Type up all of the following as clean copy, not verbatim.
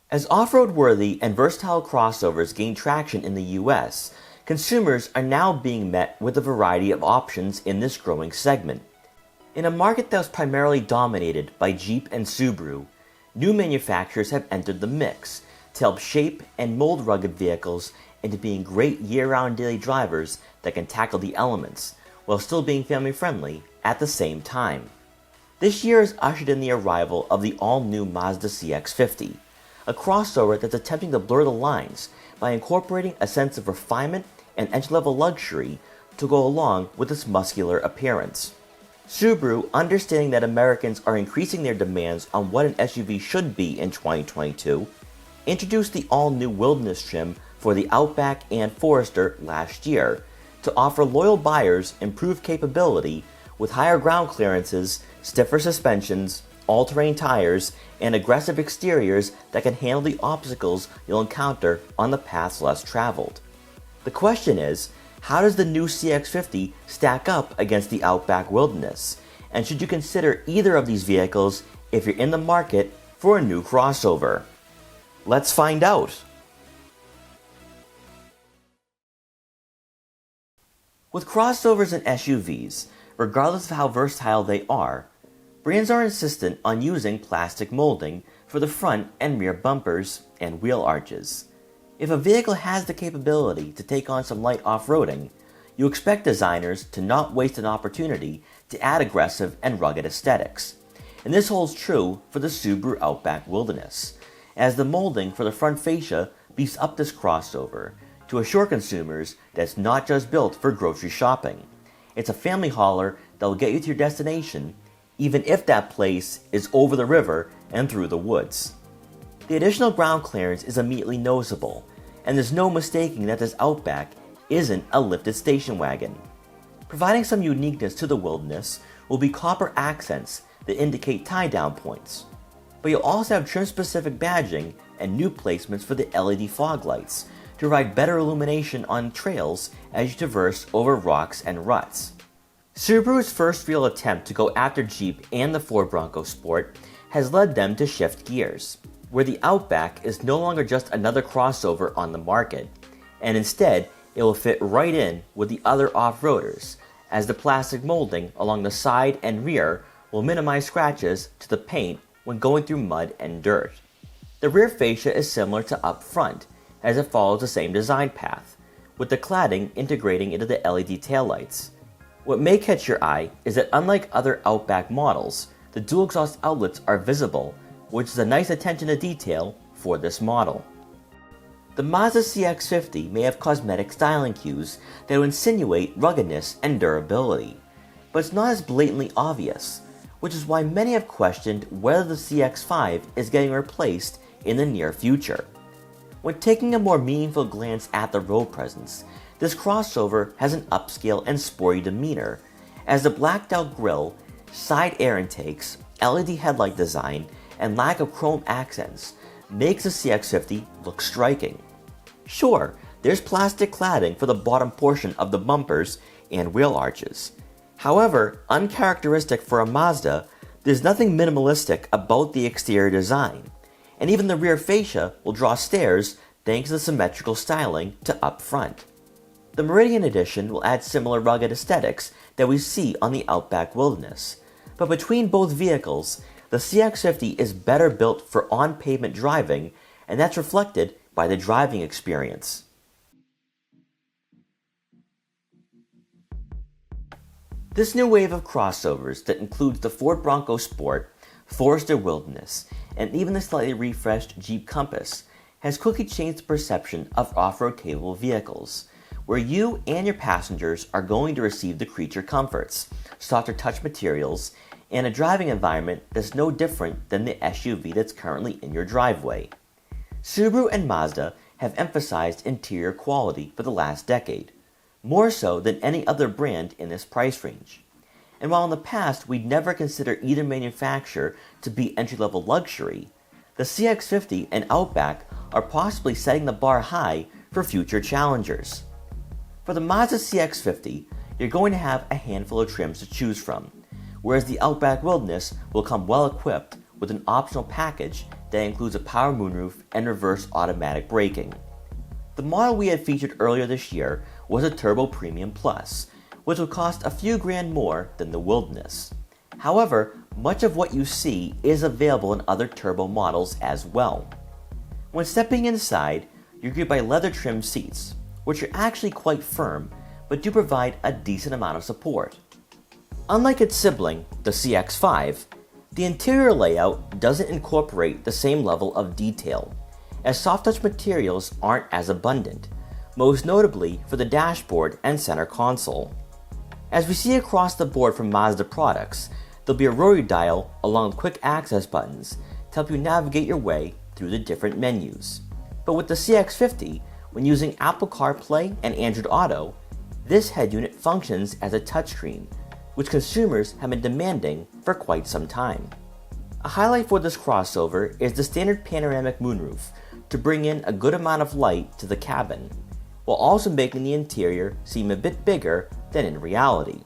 As off-road worthy and versatile crossovers gain traction in the US, consumers are now being met with a variety of options in this growing segment. In a market that was primarily dominated by Jeep and Subaru, new manufacturers have entered the mix to help shape and mold rugged vehicles into being great year-round daily drivers that can tackle the elements while still being family-friendly at the same time. This year has ushered in the arrival of the all-new Mazda CX-50, a crossover that's attempting to blur the lines by incorporating a sense of refinement and entry-level luxury to go along with its muscular appearance. Subaru, understanding that Americans are increasing their demands on what an SUV should be in 2022, introduced the all-new Wilderness trim for the Outback and Forester last year to offer loyal buyers improved capability with higher ground clearances, stiffer suspensions, all-terrain tires, and aggressive exteriors that can handle the obstacles you'll encounter on the paths less traveled. The question is, how does the new CX-50 stack up against the Outback Wilderness? And should you consider either of these vehicles if you're in the market for a new crossover? Let's find out. With crossovers and SUVs, regardless of how versatile they are, brands are insistent on using plastic molding for the front and rear bumpers and wheel arches. If a vehicle has the capability to take on some light off-roading, you expect designers to not waste an opportunity to add aggressive and rugged aesthetics. And this holds true for the Subaru Outback Wilderness, as the molding for the front fascia beefs up this crossover to assure consumers that it's not just built for grocery shopping. It's a family hauler that will get you to your destination, even if that place is over the river and through the woods. The additional ground clearance is immediately noticeable, and there's no mistaking that this Outback isn't a lifted station wagon. Providing some uniqueness to the Wilderness will be copper accents that indicate tie-down points, but you'll also have trim-specific badging and new placements for the LED fog lights to provide better illumination on trails as you traverse over rocks and ruts. Subaru's first real attempt to go after Jeep and the Ford Bronco Sport has led them to shift gears, where the Outback is no longer just another crossover on the market, and instead it will fit right in with the other off-roaders, as the plastic molding along the side and rear will minimize scratches to the paint when going through mud and dirt. The rear fascia is similar to up front, as it follows the same design path, with the cladding integrating into the LED taillights. What may catch your eye is that unlike other Outback models, the dual exhaust outlets are visible, which is a nice attention to detail for this model. The Mazda CX-50 may have cosmetic styling cues that will insinuate ruggedness and durability, but it's not as blatantly obvious, which is why many have questioned whether the CX-5 is getting replaced in the near future. When taking a more meaningful glance at the road presence, this crossover has an upscale and sporty demeanor, as the blacked-out grille, side air intakes, LED headlight design, and lack of chrome accents makes the CX-50 look striking. Sure, there's plastic cladding for the bottom portion of the bumpers and wheel arches. However, uncharacteristic for a Mazda, there's nothing minimalistic about the exterior design, and even the rear fascia will draw stares thanks to the symmetrical styling to up front. The Meridian Edition will add similar rugged aesthetics that we see on the Outback Wilderness, but between both vehicles, the CX-50 is better built for on-pavement driving, and that's reflected by the driving experience. This new wave of crossovers that includes the Ford Bronco Sport, Forester Wilderness, and even the slightly refreshed Jeep Compass has quickly changed the perception of off-road capable vehicles, where you and your passengers are going to receive the creature comforts, softer touch materials, and a driving environment that's no different than the SUV that's currently in your driveway. Subaru and Mazda have emphasized interior quality for the last decade, more so than any other brand in this price range. And while in the past we'd never consider either manufacturer to be entry-level luxury, the CX-50 and Outback are possibly setting the bar high for future challengers. For the Mazda CX-50, you're going to have a handful of trims to choose from, whereas the Outback Wilderness will come well equipped with an optional package that includes a power moonroof and reverse automatic braking. The model we had featured earlier this year was a Turbo Premium Plus, which will cost a few grand more than the Wilderness. However, much of what you see is available in other turbo models as well. When stepping inside, you're greeted by leather trimmed seats, which are actually quite firm, but do provide a decent amount of support. Unlike its sibling, the CX-5, the interior layout doesn't incorporate the same level of detail, as soft touch materials aren't as abundant, most notably for the dashboard and center console. As we see across the board from Mazda products, there'll be a rotary dial along with quick access buttons to help you navigate your way through the different menus. But with the CX-50, when using Apple CarPlay and Android Auto, this head unit functions as a touchscreen, which consumers have been demanding for quite some time. A highlight for this crossover is the standard panoramic moonroof to bring in a good amount of light to the cabin, while also making the interior seem a bit bigger than in reality.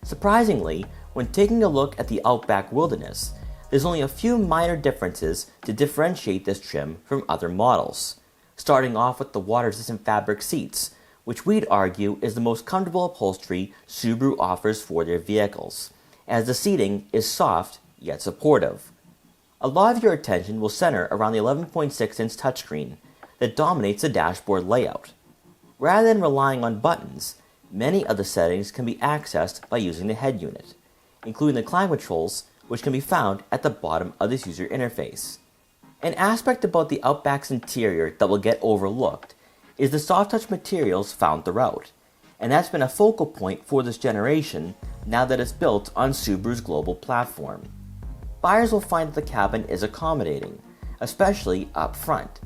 Surprisingly, when taking a look at the Outback Wilderness, there's only a few minor differences to differentiate this trim from other models, starting off with the water-resistant fabric seats, which we'd argue is the most comfortable upholstery Subaru offers for their vehicles, as the seating is soft yet supportive. A lot of your attention will center around the 11.6-inch touchscreen that dominates the dashboard layout. Rather than relying on buttons, many of the settings can be accessed by using the head unit, including the climate controls, which can be found at the bottom of this user interface. An aspect about the Outback's interior that will get overlooked is the soft touch materials found throughout, and that's been a focal point for this generation now that it's built on Subaru's global platform. Buyers will find that the cabin is accommodating, especially up front.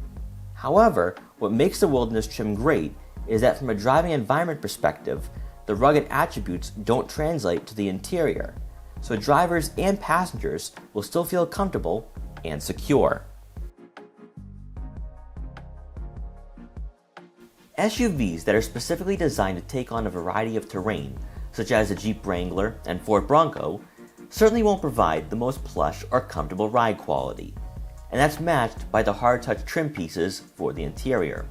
However, what makes the Wilderness trim great is that from a driving environment perspective, the rugged attributes don't translate to the interior, so drivers and passengers will still feel comfortable and secure. SUVs that are specifically designed to take on a variety of terrain, such as the Jeep Wrangler and Ford Bronco, certainly won't provide the most plush or comfortable ride quality, and that's matched by the hard-touch trim pieces for the interior.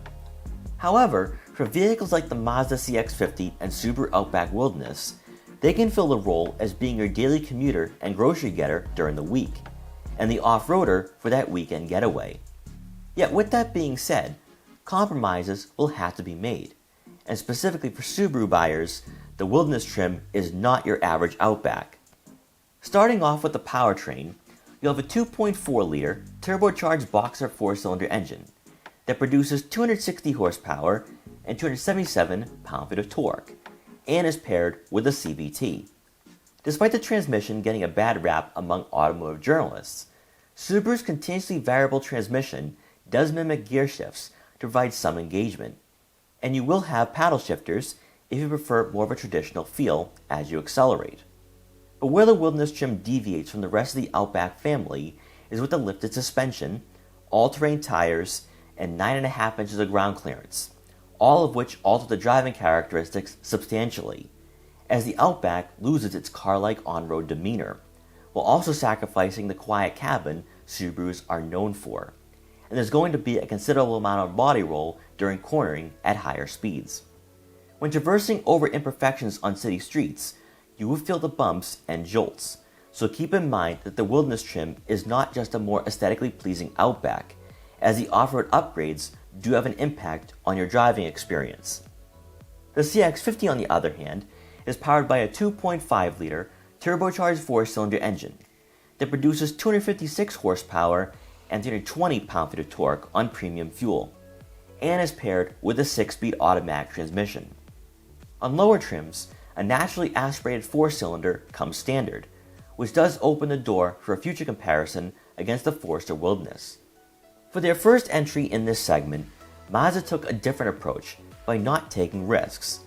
However, for vehicles like the Mazda CX-50 and Subaru Outback Wilderness, they can fill the role as being your daily commuter and grocery getter during the week, and the off-roader for that weekend getaway. Yet with that being said, compromises will have to be made, and specifically for Subaru buyers, the Wilderness trim is not your average Outback. Starting off with the powertrain, you'll have a 2.4-liter turbocharged boxer 4-cylinder engine that produces 260 horsepower and 277 pound-feet of torque, and is paired with a CVT. Despite the transmission getting a bad rap among automotive journalists, Subaru's continuously variable transmission does mimic gear shifts to provide some engagement, and you will have paddle shifters if you prefer more of a traditional feel as you accelerate. But where the Wilderness trim deviates from the rest of the Outback family is with the lifted suspension, all-terrain tires, and 9.5 inches of ground clearance, all of which alter the driving characteristics substantially, as the Outback loses its car-like on-road demeanor, while also sacrificing the quiet cabin Subarus are known for, and there's going to be a considerable amount of body roll during cornering at higher speeds. When traversing over imperfections on city streets, you will feel the bumps and jolts, so keep in mind that the Wilderness trim is not just a more aesthetically pleasing Outback, as the off-road upgrades do have an impact on your driving experience. The CX-50, on the other hand, is powered by a 2.5-liter turbocharged 4-cylinder engine that produces 256 horsepower and 320 pound-feet of torque on premium fuel, and is paired with a 6-speed automatic transmission. On lower trims, a naturally aspirated 4-cylinder comes standard, which does open the door for a future comparison against the Forester Wilderness. For their first entry in this segment, Mazda took a different approach by not taking risks,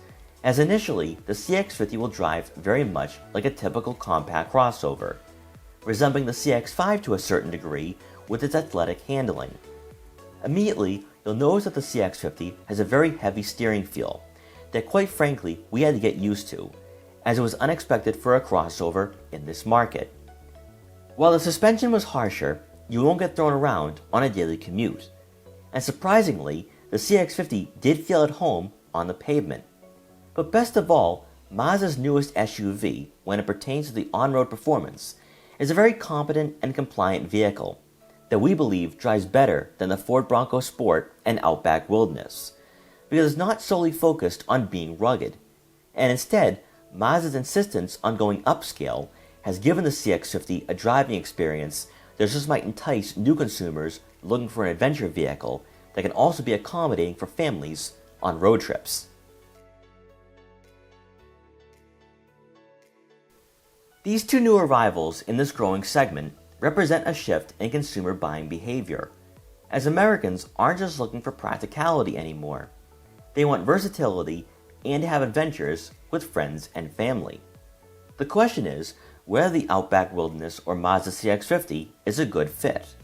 as initially the CX-50 will drive very much like a typical compact crossover, resembling the CX-5 to a certain degree with its athletic handling. Immediately, you'll notice that the CX-50 has a very heavy steering feel that quite frankly we had to get used to, as it was unexpected for a crossover in this market. While the suspension was harsher, you won't get thrown around on a daily commute. And surprisingly, the CX-50 did feel at home on the pavement. But best of all, Mazda's newest SUV, when it pertains to the on-road performance, is a very competent and compliant vehicle that we believe drives better than the Ford Bronco Sport and Outback Wilderness, because it's not solely focused on being rugged, and instead, Mazda's insistence on going upscale has given the CX-50 a driving experience that just might entice new consumers looking for an adventure vehicle that can also be accommodating for families on road trips. These two new arrivals in this growing segment represent a shift in consumer buying behavior, as Americans aren't just looking for practicality anymore. They want versatility and to have adventures with friends and family. The question is whether the Outback Wilderness or Mazda CX-50 is a good fit,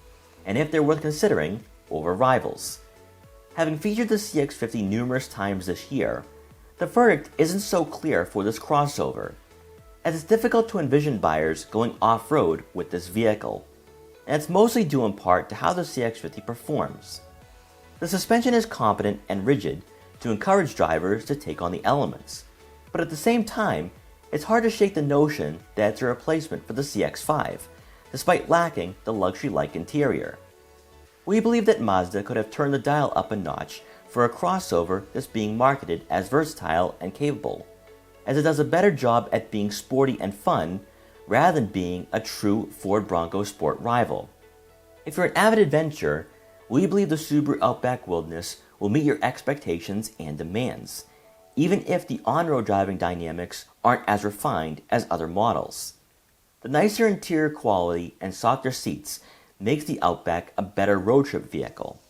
and if they're worth considering over rivals. Having featured the CX-50 numerous times this year, the verdict isn't so clear for this crossover, as it's difficult to envision buyers going off-road with this vehicle, and it's mostly due in part to how the CX-50 performs. The suspension is competent and rigid to encourage drivers to take on the elements, but at the same time, it's hard to shake the notion that it's a replacement for the CX-5, despite lacking the luxury-like interior. We believe that Mazda could have turned the dial up a notch for a crossover that's being marketed as versatile and capable, as it does a better job at being sporty and fun rather than being a true Ford Bronco Sport rival. If you're an avid adventurer, we believe the Subaru Outback Wilderness will meet your expectations and demands, even if the on-road driving dynamics aren't as refined as other models. The nicer interior quality and softer seats makes the Outback a better road trip vehicle,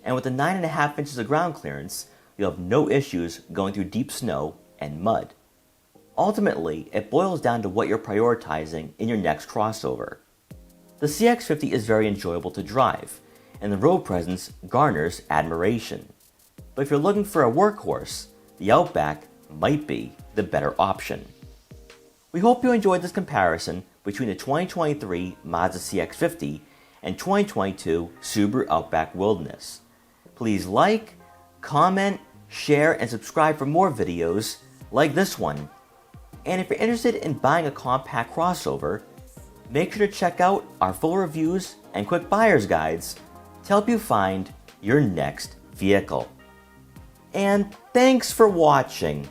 and with the 9.5 inches of ground clearance, you'll have no issues going through deep snow and mud. Ultimately, it boils down to what you're prioritizing in your next crossover. The CX-50 is very enjoyable to drive, and the road presence garners admiration. But if you're looking for a workhorse, the Outback might be the better option. We hope you enjoyed this comparison between the 2023 Mazda CX-50 and 2022 Subaru Outback Wilderness. Please like, comment, share, and subscribe for more videos like this one. And if you're interested in buying a compact crossover, make sure to check out our full reviews and quick buyer's guides to help you find your next vehicle. And thanks for watching.